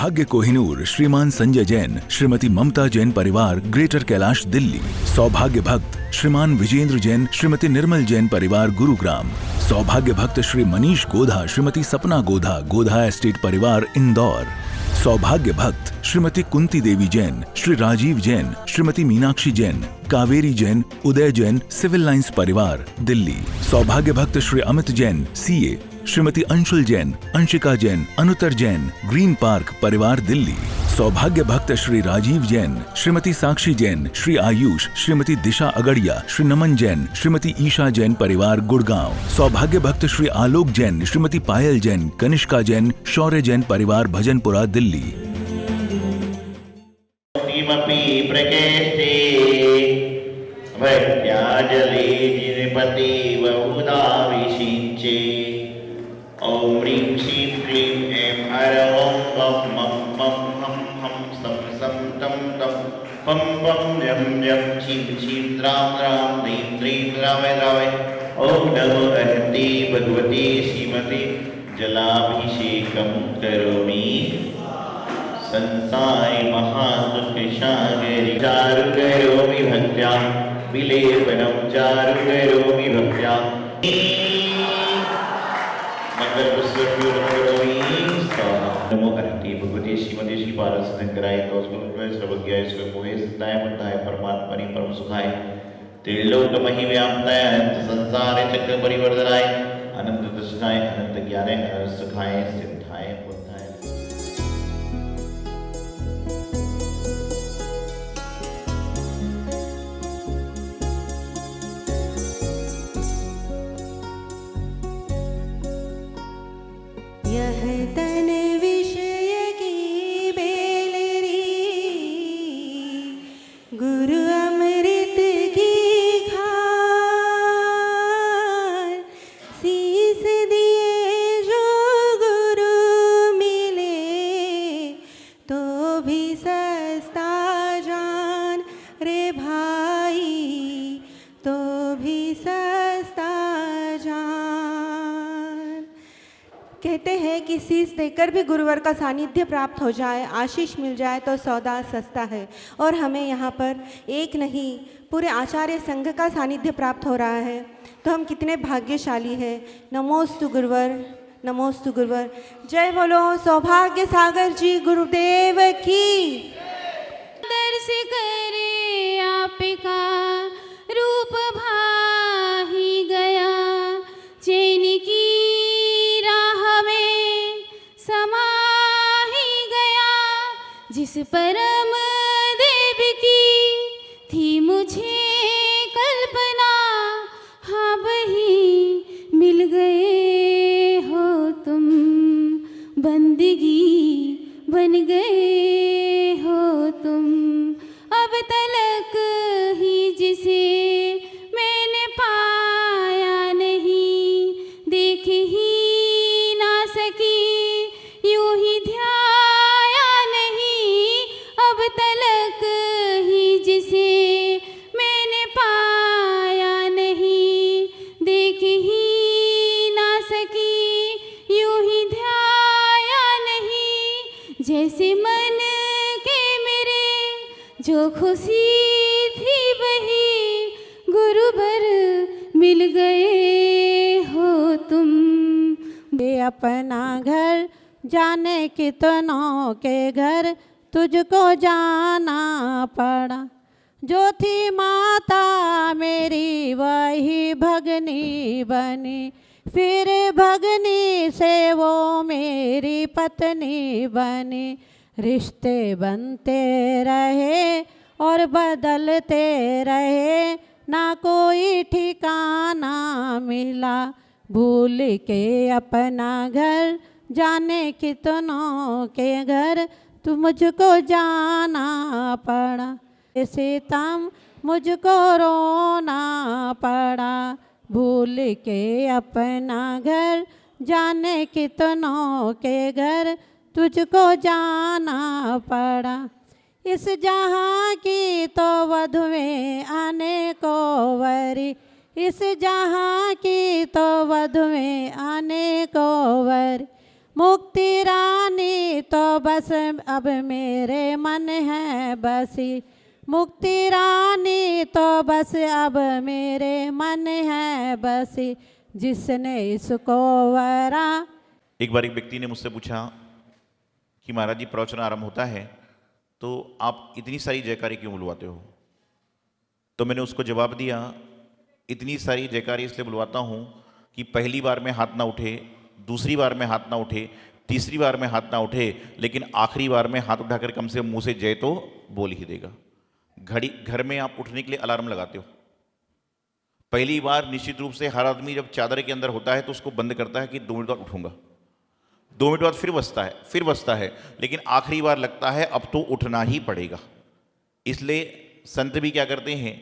सौभाग्य कोहिनूर श्रीमान संजय जैन श्रीमती ममता जैन परिवार ग्रेटर कैलाश दिल्ली। सौभाग्य भक्त श्रीमान विजेंद्र जैन श्रीमती निर्मल जैन परिवार गुरुग्राम। सौभाग्य भक्त श्री मनीष गोधा श्रीमती सपना गोधा गोधा एस्टेट परिवार इंदौर। सौभाग्य भक्त श्रीमती कुंती देवी जैन श्री राजीव जैन श्रीमती मीनाक्षी जैन कावेरी जैन उदय जैन सिविल लाइंस परिवार दिल्ली। सौभाग्य भक्त Shri Amit Jain CA Shrimati Anshul Jain Anshika Jain Anuttar Jain green park परिवार दिल्ली। सौभाग्य भक्त श्री राजीव जैन श्रीमती साक्षी जैन श्री आयुष श्रीमती दिशा अगड़िया श्री नमन जैन श्रीमती ईशा जैन परिवार गुड़गांव। सौभाग्य भक्त श्री आलोक जैन श्रीमती पायल जैन कनिष्का जैन शौर्य जैन परिवार भजनपुरा दिल्ली। ओम ह्रीं श्रीं क्लीं ऐं ऐं ओम मम मम हम हम सम सम तम तम पम पम यम यम छीं छीं द्रां द्रां द्रीं द्रीं द्रावय द्रावय। ओम नमो हरति भगवती श्रीमती जलाभिषेकं करोमि संसारे महादुःखसागरे चारु करोमि भक्त्या विलेपनं चारु करोमि भक्त्या। नमो हरति भगवती श्रीमती श्री पारसनंकराय तोस्मय सर्वज्ञाय स्वयंभुवे सिद्धाय मुक्ताय परमात्मनि परम सुखाय त्रिलोक महिव्याप्ताय अनंत संसारे चक्र परिवर्तनाय अनंत दर्शनाय अनंत ज्ञानाय अनंत सुखाय सिद्धाय बुद्धाय। यह तन विषय की बेलरी गुरु अमृत की खान शीस दिए जो गुरु मिले तो भी सस्ता जान रे भाई तो भी सस्ता जान। कहते हैं कि शीश देकर भी गुरुवर का सानिध्य प्राप्त हो जाए आशीष मिल जाए तो सौदा सस्ता है। और हमें यहाँ पर एक नहीं पूरे आचार्य संघ का सानिध्य प्राप्त हो रहा है तो हम कितने भाग्यशाली हैं। नमोस्तु गुरुवर नमोस्तु गुरुवर। जय बोलो सौभाग्य सागर जी गुरुदेव की। दर्श करे आपका रूप भाही गया चैन की जिस परम देव की थी मुझे कल्पना हाँ वही मिल गए हो तुम बंदगी बन गए हो तुम। अब तलक ही जिसे मैंने पाया नहीं देख ही ना सकी यूं ही ध्यान तलक ही जिसे मैंने पाया नहीं देख ही ना सकी यूं ही ध्याया नहीं। जैसे मन के मेरे जो खुशी थी वही गुरुवर मिल गए हो तुम। बे अपना घर जाने कितनों के घर तुझको जाना पड़ा। जो थी माता मेरी वही भगनी बनी फिर भगनी से वो मेरी पत्नी बनी। रिश्ते बनते रहे और बदलते रहे ना कोई ठिकाना मिला। भूल के अपना घर जाने कितनों के घर तू मुझको जाना पड़ा। सितम मुझको रोना पड़ा। भूल के अपना घर जाने कितनों के घर तुझको जाना पड़ा। इस जहाँ की तो वधुएं आने को वरी इस जहाँ की तो वधुएं आने को वरी। मुक्ति रानी तो बस अब मेरे मन है बसी, मुक्ति रानी तो बस अब मेरे मन है बसी, जिसने इसको वरा। एक बार एक व्यक्ति ने मुझसे पूछा कि महाराज जी प्रवचन आरंभ होता है तो आप इतनी सारी जयकारी क्यों बुलवाते हो? तो मैंने उसको जवाब दिया, इतनी सारी जयकारी इसलिए बुलवाता हूँ कि पहली बार में हाथ ना उठे, दूसरी बार में हाथ ना उठे, तीसरी बार में हाथ ना उठे, लेकिन आखिरी बार में हाथ उठाकर कम से कम मुंह से जय तो बोल ही देगा। घर में आप उठने के लिए अलार्म लगाते हो, पहली बार निश्चित रूप से हर आदमी जब चादर के अंदर होता है तो उसको बंद करता है कि 2 मिनट बाद उठूंगा, 2 मिनट बाद फिर बजता है, लेकिन आखिरी बार लगता है अब तो उठना ही पड़ेगा। इसलिए संत भी क्या करते हैं,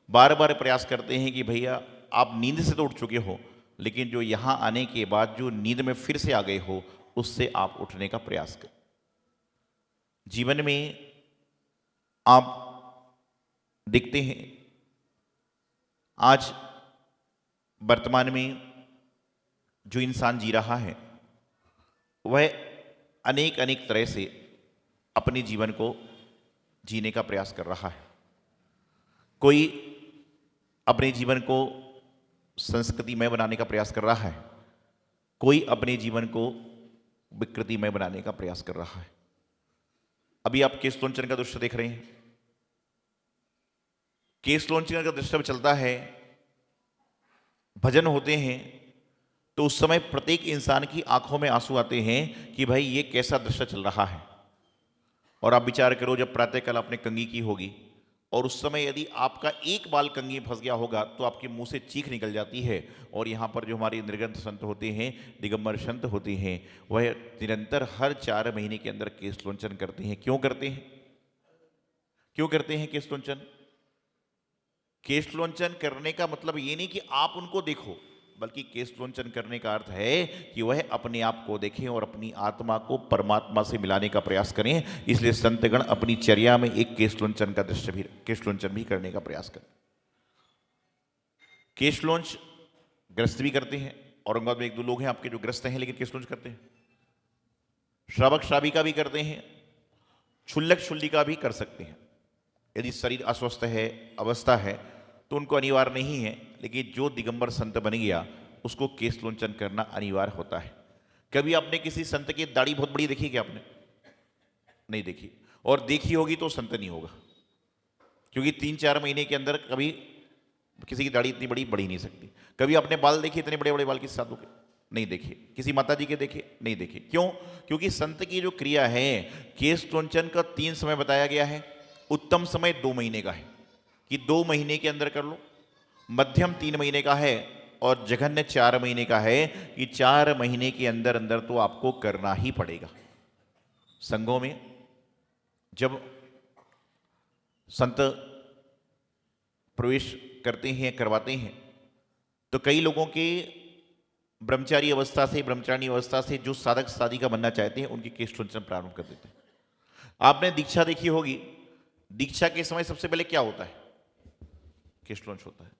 बार बार प्रयास करते हैं कि भैया आप नींद से तो उठ चुके हो, लेकिन जो यहाँ आने के बाद जो नींद में फिर से आ गए हो उससे आप उठने का प्रयास करें। जीवन में आप देखते हैं आज वर्तमान में जो इंसान जी रहा है वह अनेक अनेक तरह से अपने जीवन को जीने का प्रयास कर रहा है। कोई अपने जीवन को संस्कृतिमय बनाने का प्रयास कर रहा है, कोई अपने जीवन को विकृतिमय बनाने का प्रयास कर रहा है। अभी आप केश लोंचन का दृश्य देख रहे हैं, केश लोंचन का दृश्य चलता है, भजन होते हैं, तो उस समय प्रत्येक इंसान की आंखों में आंसू आते हैं कि भाई ये कैसा दृश्य चल रहा है। और आप विचार करो जब प्रातःकाल आपने कंघी की होगी और उस समय यदि आपका एक बाल कंघी में फंस गया होगा तो आपके मुंह से चीख निकल जाती है। और यहाँ पर जो हमारे निर्ग्रंथ संत होते हैं, दिगंबर संत होते हैं, वह निरंतर हर 4 महीने के अंदर केश लोंचन करते हैं। क्यों करते हैं? क्यों करते हैं केश लोंचन? केश लोंचन करने का मतलब ये नहीं कि आप उनको देखो, बल्कि केश लोंचन करने का अर्थ है कि वह अपने आप को देखें और अपनी आत्मा को परमात्मा से मिलाने का प्रयास करें। इसलिए संतगण अपनी चर्या में एक केश लोंचन का दृश्य भी, केश लोंचन भी करने का प्रयास करें। केश लोंच ग्रस्त भी करते हैं, औरंगाबाद में 1-2 लोग हैं आपके जो ग्रस्त हैं लेकिन केश लोंच करते हैं। श्रावक श्राविका भी करते हैं, क्षुल्लक क्षुल्लिका भी कर सकते हैं। यदि शरीर अस्वस्थ है, अवस्था है तो उनको अनिवार्य नहीं है, लेकिन जो दिगंबर संत बन गया उसको केश लोंचन करना अनिवार्य होता है। कभी आपने किसी संत की दाढ़ी बहुत बड़ी देखी क्या? आपने नहीं देखी, और देखी होगी तो संत नहीं होगा, क्योंकि 3-4 महीने के अंदर कभी किसी की दाढ़ी इतनी बड़ी बढ़ ही नहीं सकती। कभी आपने बाल देखे इतने बड़े बड़े बाल किसी साधु के? नहीं देखे। किसी माता जी के देखे? नहीं देखे। क्यों? क्योंकि संत की जो क्रिया है, केश लोंचन का 3 समय बताया गया है। उत्तम समय 2 महीने का है कि 2 महीने के अंदर कर लो, मध्यम 3 महीने का है, और जघन्य 4 महीने का है कि 4 महीने के अंदर अंदर तो आपको करना ही पड़ेगा। संघों में जब संत प्रवेश करते हैं, करवाते हैं, तो कई लोगों के ब्रह्मचारी अवस्था से, ब्रह्मचारिणी अवस्था से जो साधक साधिका बनना चाहते हैं उनकी केश लोंचन प्रारंभ कर देते हैं। आपने दीक्षा देखी होगी, दीक्षा के समय सबसे पहले क्या होता है? केश लोंच होता है।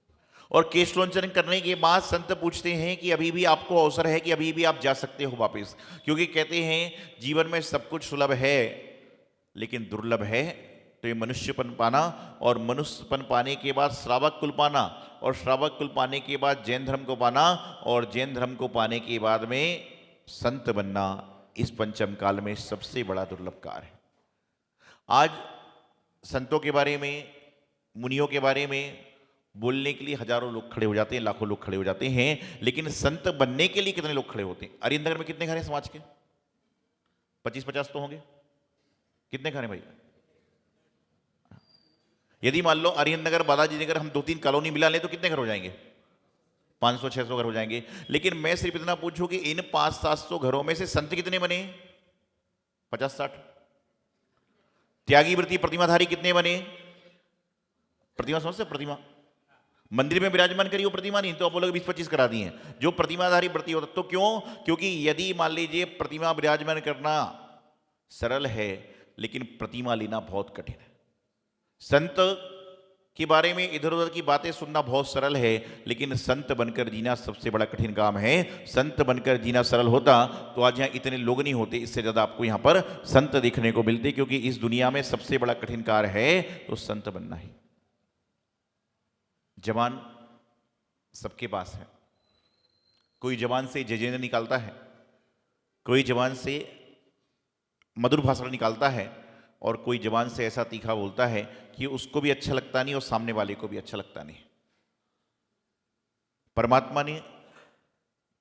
और केश लोंचन करने के बाद संत पूछते हैं कि अभी भी आपको अवसर है कि अभी भी आप जा सकते हो वापस, क्योंकि कहते हैं जीवन में सब कुछ सुलभ है लेकिन दुर्लभ है। तो ये मनुष्यपन पाना, और मनुष्यपन पाने के बाद श्रावक कुल पाना, और श्रावक कुल पाने के बाद जैन धर्म को पाना, और जैन धर्म को पाने के बाद में संत बनना, इस पंचम काल में सबसे बड़ा दुर्लभ कार्य है। आज संतों के बारे में, मुनियों के बारे में बोलने के लिए हजारों लोग खड़े हो जाते हैं, लाखों लोग खड़े हो जाते हैं, लेकिन संत बनने के लिए कितने लोग खड़े होते हैं? अरिंदनगर में कितने घर हैं समाज के? 25-50 तो होंगे। कितने घर हैं भाई? यदि मान लो अरिंदनगर, बालाजी नगर हम 2-3 कॉलोनी मिला लें तो कितने घर हो जाएंगे? 500-600 घर हो जाएंगे। लेकिन मैं सिर्फ इतना पूछूं कि इन 500-700 घरों में से संत कितने बने? 50-60। त्यागी व्रती प्रतिमाधारी कितने बने? प्रतिमा समझते? प्रतिमा मंदिर में विराजमान करी वो प्रतिमा नहीं, तो आप बोलोगे 20-25 करा दिए हैं जो प्रतिमाधारी व्रती होता। तो क्यों? क्योंकि यदि मान लीजिए प्रतिमा विराजमान करना सरल है लेकिन प्रतिमा लेना बहुत कठिन है। संत के बारे में इधर उधर की बातें सुनना बहुत सरल है, लेकिन संत बनकर जीना सबसे बड़ा कठिन काम है। संत बनकर जीना सरल होता तो आज यहाँ इतने लोग नहीं होते, इससे ज़्यादा आपको यहाँ पर संत देखने को मिलते, क्योंकि इस दुनिया में सबसे बड़ा कठिन कार्य है तो संत बनना ही। जवान सबके पास है, कोई जवान से जजेंद्र निकालता है, कोई जवान से मधुर भाषण निकालता है, और कोई जवान से ऐसा तीखा बोलता है कि उसको भी अच्छा लगता नहीं और सामने वाले को भी अच्छा लगता नहीं। परमात्मा ने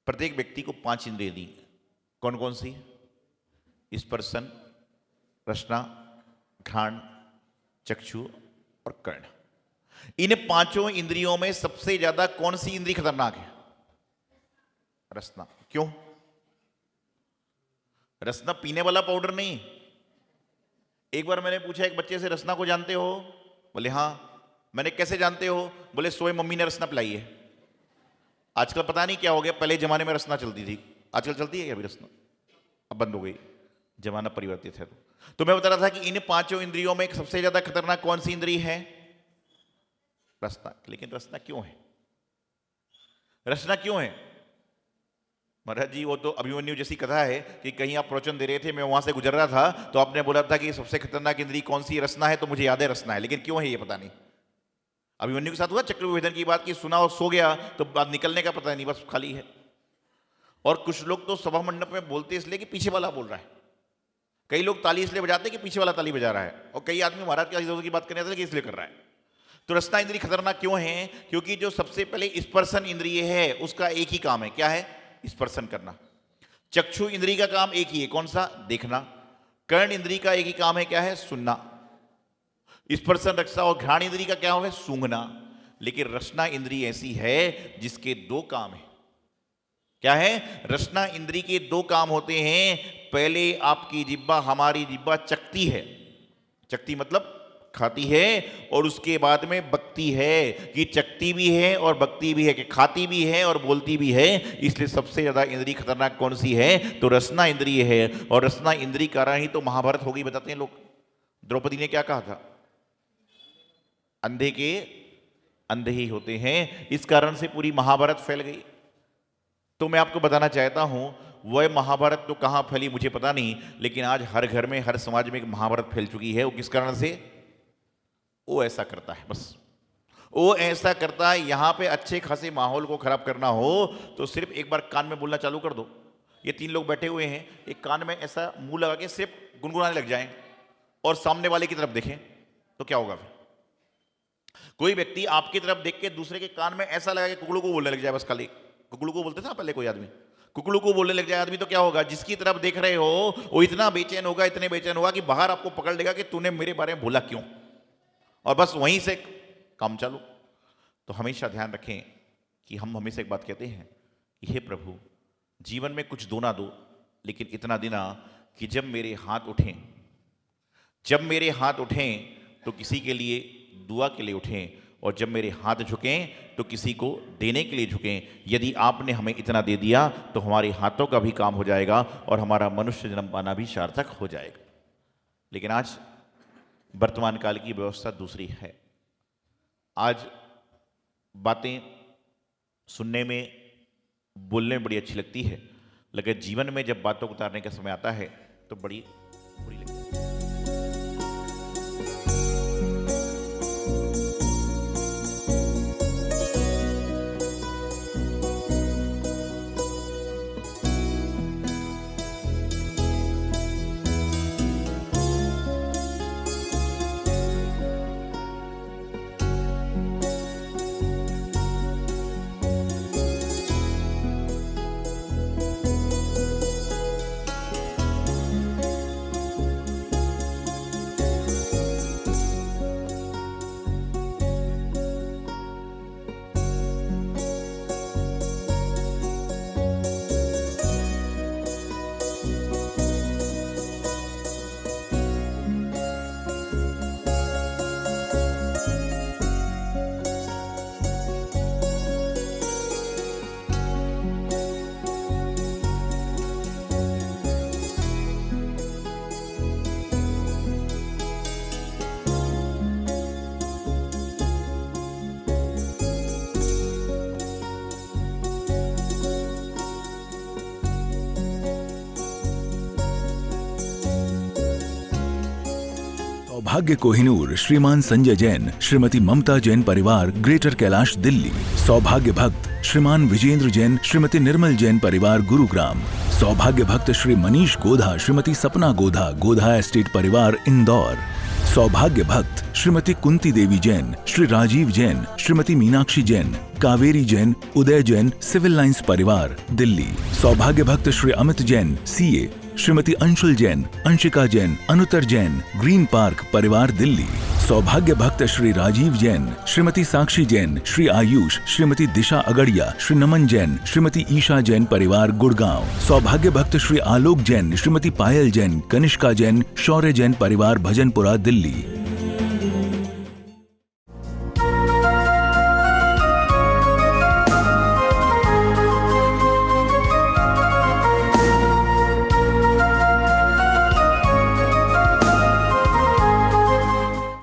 प्रत्येक व्यक्ति को 5 इंद्रिय दी। कौन कौन सी? स्पर्शन, रसना, घ्राण, चक्षु और कर्ण। इन 5 इंद्रियों में सबसे ज्यादा कौन सी इंद्रिय खतरनाक है? रसना। क्यों? रसना पीने वाला पाउडर नहीं। एक बार मैंने पूछा एक बच्चे से, रसना को जानते हो? बोले हाँ। मैंने कैसे जानते हो? बोले सोए मम्मी ने रसना पिलाई है। आजकल पता नहीं क्या हो गया, पहले जमाने में रसना चलती थी, आजकल चलती है क्या अभी रसना? अब बंद हो गई, जमाना परिवर्तित है। तो मैं बता रहा था कि इन 5 इंद्रियों में सबसे ज्यादा खतरनाक कौन सी इंद्रिय है? रसना। लेकिन रसना क्यों है? रसना क्यों है? महाराज जी वो तो अभिमन्यु जैसी कथा है कि कहीं आप प्रवचन दे रहे थे, मैं वहां से गुजर रहा था तो आपने बोला था कि सबसे खतरनाक इंद्री कौन सी? रसना है। तो मुझे याद है रसना है, लेकिन क्यों है ये पता नहीं। अभिमन्यु के साथ हुआ चक्रविभेदन की बात, कि सुना और सो गया तो बात निकलने का पता नहीं, बस खाली है। और कुछ लोग तो सभा मंडप में बोलते इसलिए कि पीछे वाला बोल रहा है। कई लोग ताली इसलिए बजाते कि पीछे वाला ताली बजा रहा है, और कई आदमी महाराज की बात करने आते कि इसलिए कर रहा है। तो रसना इंद्री खतरनाक क्यों है? क्योंकि जो सबसे पहले स्पर्शन इंद्रिय है उसका एक ही काम है। क्या है? स्पर्शन करना। चक्षु इंद्री का काम एक ही है, कौन सा? देखना। कर्ण इंद्री का एक ही काम है, क्या है? सुनना। स्पर्शन, रक्षा और घ्राण इंद्री का क्या है? सूंघना। लेकिन रसना इंद्री ऐसी है जिसके 2 काम है। क्या है? रसना इंद्री के 2 काम होते हैं। पहले आपकी जिह्वा, हमारी जिह्वा चखती है, चखती मतलब खाती है, और उसके बाद में बकती है, कि चखती भी है और बकती भी है, कि खाती भी है और बोलती भी है। इसलिए सबसे ज्यादा इंद्री खतरनाक कौन सी है? तो रसना इंद्रिय है। और रसना इंद्री कारण ही तो महाभारत हो गई, बताते हैं लोग। द्रौपदी ने क्या कहा था? अंधे के अंधे ही होते हैं। इस कारण से पूरी महाभारत फैल गई। तो मैं आपको बताना चाहता हूं, वह महाभारत तो कहां फैली मुझे पता नहीं, लेकिन आज हर घर में, हर समाज में एक महाभारत फैल चुकी है। वो किस कारण से? वो ऐसा करता है, बस वो ऐसा करता है। यहां पे अच्छे खासे माहौल को खराब करना हो तो सिर्फ एक बार कान में बोलना चालू कर दो। ये 3 लोग बैठे हुए हैं, एक कान में ऐसा मुंह लगा के सिर्फ गुनगुनाने लग जाएं और सामने वाले की तरफ देखें तो क्या होगा? फिर कोई व्यक्ति आपकी तरफ देख के दूसरे के कान में ऐसा लगा कि कुकड़ू को बोलने लग जाए, बस खाली कुकड़ू को बोलते थे ना पहले, कोई आदमी कुकड़ू को बोलने लग जाए आदमी, तो क्या होगा? जिसकी तरफ देख रहे हो वो इतना बेचैन होगा, इतने बेचैन होगा कि बाहर आपको पकड़ लेगा कि तूने मेरे बारे में बोला क्यों, और बस वहीं से काम चालू। तो हमेशा ध्यान रखें कि हम हमेशा एक बात कहते हैं कि हे प्रभु, जीवन में कुछ दो ना दो, लेकिन इतना देना कि जब मेरे हाथ उठें, जब मेरे हाथ उठें तो किसी के लिए दुआ के लिए उठें, और जब मेरे हाथ झुकें तो किसी को देने के लिए झुकें। यदि आपने हमें इतना दे दिया तो हमारे हाथों का भी काम हो जाएगा और हमारा मनुष्य जन्म पाना भी सार्थक हो जाएगा। लेकिन आज वर्तमान काल की व्यवस्था दूसरी है। आज बातें सुनने में, बोलने में बड़ी अच्छी लगती है, लेकिन जीवन में जब बातों को उतारने का समय आता है तो बड़ी बुरी लगती है। सौभाग्य कोहिनूर श्रीमान संजय जैन श्रीमती ममता जैन परिवार ग्रेटर कैलाश दिल्ली। सौभाग्य भक्त श्रीमान विजेंद्र जैन श्रीमती निर्मल जैन परिवार गुरुग्राम। सौभाग्य भक्त श्री मनीष गोधा श्रीमती सपना गोधा गोधा एस्टेट परिवार इंदौर। सौभाग्य भक्त श्रीमती कुंती देवी जैन श्री राजीव जैन श्रीमती मीनाक्षी जैन कावेरी जैन उदय जैन सिविल लाइंस परिवार दिल्ली। सौभाग्य भक्त Shri Amit Jain CA Shrimati Anshul Jain Anshika Jain Anuttar Jain green park परिवार दिल्ली। सौभाग्य भक्त श्री राजीव जैन श्रीमती साक्षी जैन श्री आयुष श्रीमती दिशा अगड़िया श्री नमन जैन श्रीमती ईशा जैन परिवार गुड़गांव। सौभाग्य भक्त श्री आलोक जैन श्रीमती पायल जैन कनिष्का जैन शौर्य जैन परिवार भजनपुरा दिल्ली।